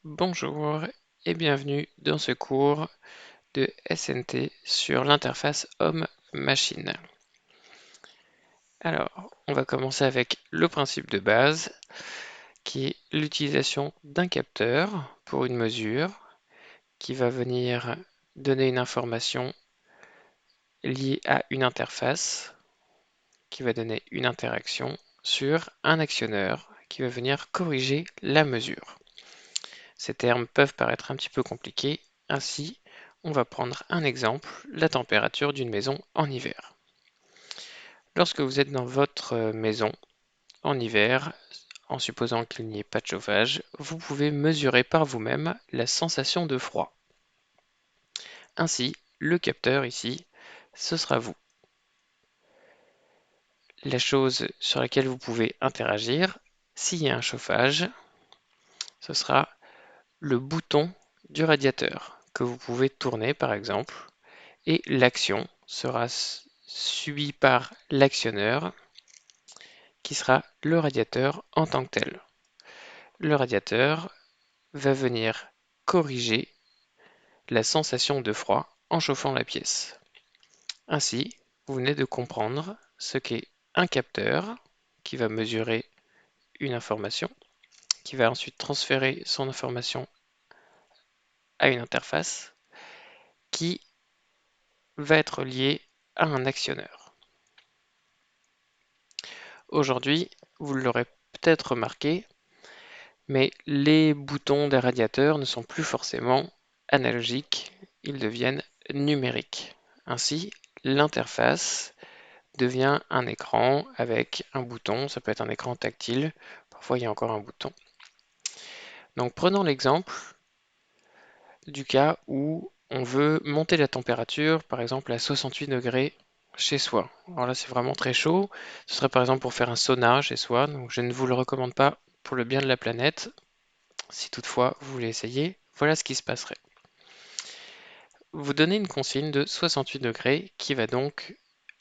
Bonjour et bienvenue dans ce cours de SNT sur l'interface homme-machine. Alors, on va commencer avec le principe de base qui est l'utilisation d'un capteur pour une mesure qui va venir donner une information liée à une interface qui va donner une interaction sur un actionneur qui va venir corriger la mesure. Ces termes peuvent paraître un petit peu compliqués, ainsi on va prendre un exemple, la température d'une maison en hiver. Lorsque vous êtes dans votre maison en hiver, en supposant qu'il n'y ait pas de chauffage, vous pouvez mesurer par vous-même la sensation de froid. Ainsi, le capteur ici, ce sera vous. La chose sur laquelle vous pouvez interagir, s'il y a un chauffage, ce sera le bouton du radiateur que vous pouvez tourner par exemple, et l'action sera subie par l'actionneur qui sera le radiateur en tant que tel. Le radiateur va venir corriger la sensation de froid en chauffant la pièce. Ainsi, vous venez de comprendre ce qu'est un capteur qui va mesurer une information, qui va ensuite transférer son information à une interface qui va être liée à un actionneur. Aujourd'hui, vous l'aurez peut-être remarqué, mais les boutons des radiateurs ne sont plus forcément analogiques, ils deviennent numériques. Ainsi, l'interface devient un écran avec un bouton, ça peut être un écran tactile, parfois il y a encore un bouton. Donc prenons l'exemple du cas où on veut monter la température, par exemple à 68 degrés chez soi. Alors là c'est vraiment très chaud, ce serait par exemple pour faire un sauna chez soi, donc je ne vous le recommande pas pour le bien de la planète. Si toutefois vous voulez essayer, voilà ce qui se passerait. Vous donnez une consigne de 68 degrés qui va donc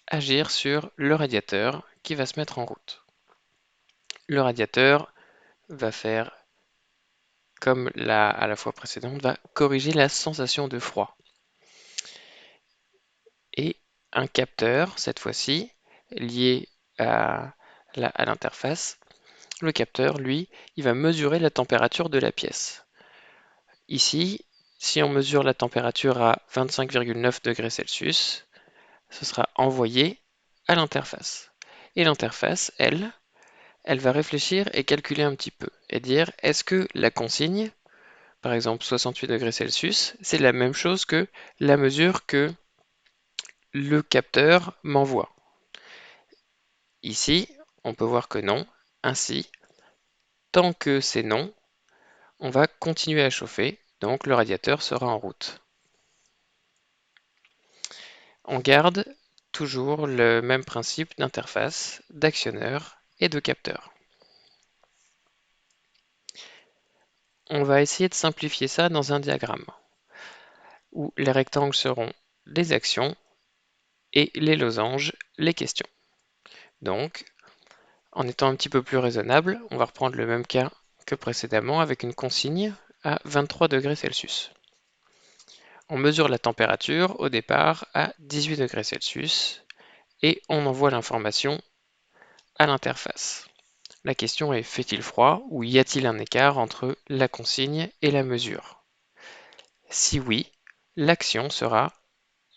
agir sur le radiateur qui va se mettre en route. Le radiateur va faire, comme à la fois précédente, va corriger la sensation de froid. Et un capteur, cette fois-ci, lié à l'interface, le capteur, lui, il va mesurer la température de la pièce. Ici, si on mesure la température à 25,9 degrés Celsius, ce sera envoyé à l'interface. Et l'interface, elle va réfléchir et calculer un petit peu et dire est-ce que la consigne, par exemple 68 degrés Celsius, c'est la même chose que la mesure que le capteur m'envoie. Ici, on peut voir que non. Ainsi, tant que c'est non, on va continuer à chauffer, donc le radiateur sera en route. On garde toujours le même principe d'interface, d'actionneur et de capteur. On va essayer de simplifier ça dans un diagramme où les rectangles seront les actions et les losanges les questions. Donc, en étant un petit peu plus raisonnable, on va reprendre le même cas que précédemment avec une consigne à 23 degrés Celsius. On mesure la température au départ à 18 degrés Celsius et on envoie l'information à l'interface. La question est fait-il froid ou y a-t-il un écart entre la consigne et la mesure? Si oui, l'action sera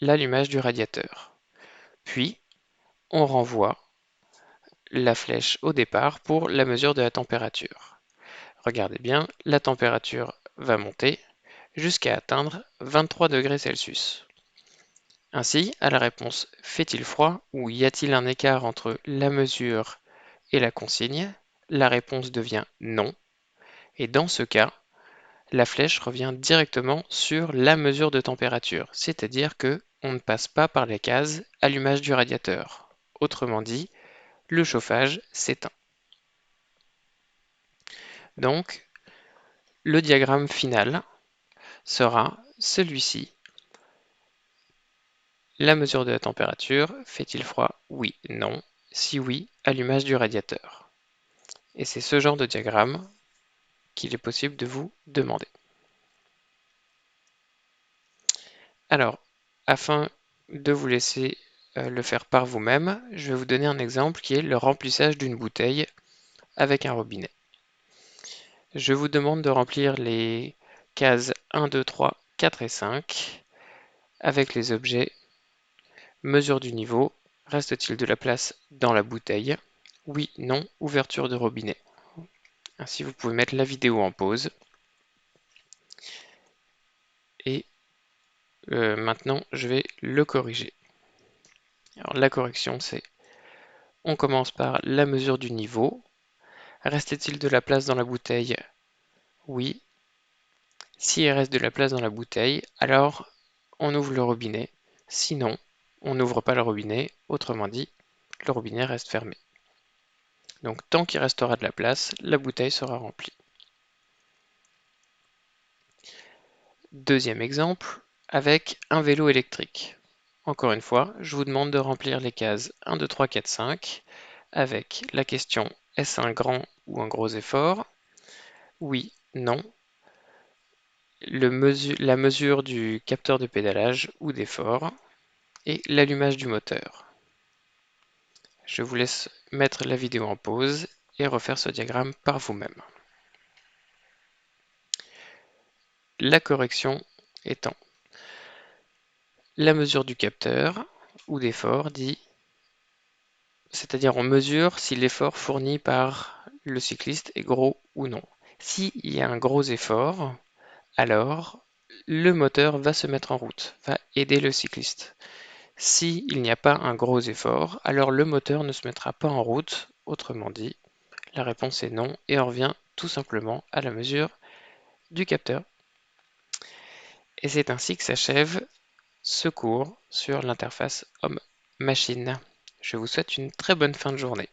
l'allumage du radiateur. Puis, on renvoie la flèche au départ pour la mesure de la température. Regardez bien, la température va monter jusqu'à atteindre 23 degrés Celsius. Ainsi, à la réponse fait-il froid ou y a-t-il un écart entre la mesure et la consigne, la réponse devient non. Et dans ce cas, la flèche revient directement sur la mesure de température, c'est-à-dire que on ne passe pas par les cases allumage du radiateur. Autrement dit, le chauffage s'éteint. Donc, le diagramme final sera celui-ci. La mesure de la température, fait-il froid? Oui, non. Si oui, allumage du radiateur. Et c'est ce genre de diagramme qu'il est possible de vous demander. Alors, afin de vous laisser le faire par vous-même, je vais vous donner un exemple qui est le remplissage d'une bouteille avec un robinet. Je vous demande de remplir les cases 1, 2, 3, 4 et 5 avec les objets mesure du niveau, reste-t-il de la place dans la bouteille? Oui, non, ouverture de robinet. Ainsi, vous pouvez mettre la vidéo en pause. Et maintenant, je vais le corriger. Alors, la correction, c'est on commence par la mesure du niveau. Reste-t-il de la place dans la bouteille? Oui. Si il reste de la place dans la bouteille, alors on ouvre le robinet. Sinon, on n'ouvre pas le robinet. Autrement dit, le robinet reste fermé. Donc, tant qu'il restera de la place, la bouteille sera remplie. Deuxième exemple, avec un vélo électrique. Encore une fois, je vous demande de remplir les cases 1, 2, 3, 4, 5 avec la question est-ce un grand ou un gros effort? Oui, non. La mesure du capteur de pédalage ou d'effort et l'allumage du moteur. Je vous laisse mettre la vidéo en pause et refaire ce diagramme par vous-même. La correction étant la mesure du capteur ou d'effort dit, c'est-à-dire on mesure si l'effort fourni par le cycliste est gros ou non. S'il y a un gros effort, alors le moteur va se mettre en route, va aider le cycliste. S'il n'y a pas un gros effort, alors le moteur ne se mettra pas en route, autrement dit, la réponse est non et on revient tout simplement à la mesure du capteur. Et c'est ainsi que s'achève ce cours sur l'interface homme-machine. Je vous souhaite une très bonne fin de journée.